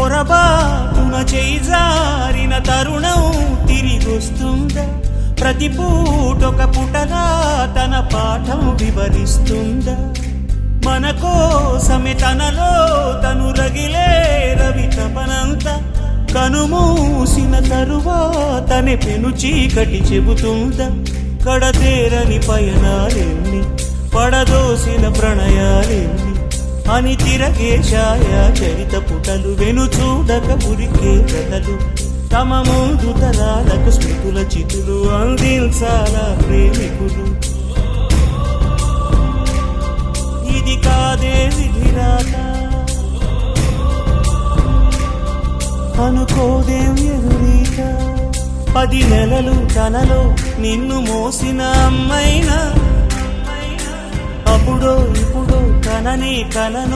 పొరబాటున చేజారిన తరుణం తిరిగొస్తుందా? ప్రతి పూటొక పుటలా తన పాఠం వివరిస్తుందా? మన కోసమే తనలో తను రగిలే రవి తపనంతా కనుమూసిన తరువాతనే పెను చీకటి చెబుతుందా? కడతేరని పయనాలెన్ని, పడదోసిన ప్రణయాలెన్ని అని తిరగే ఛాయా చరిత పుటలు, వెను చూడక ఉరికే కథలు, తమ ముందు తరాలకు స్మృతుల చితులు అందించాలా ప్రేమికులు. ఇది కాదే విధిరాత, అనుకోదేం ఎదురీత. 10 నెలలు తనలో నిన్ను మోసిన అమ్మైనా అప్పుడో ఇప్పుడో కనని కలను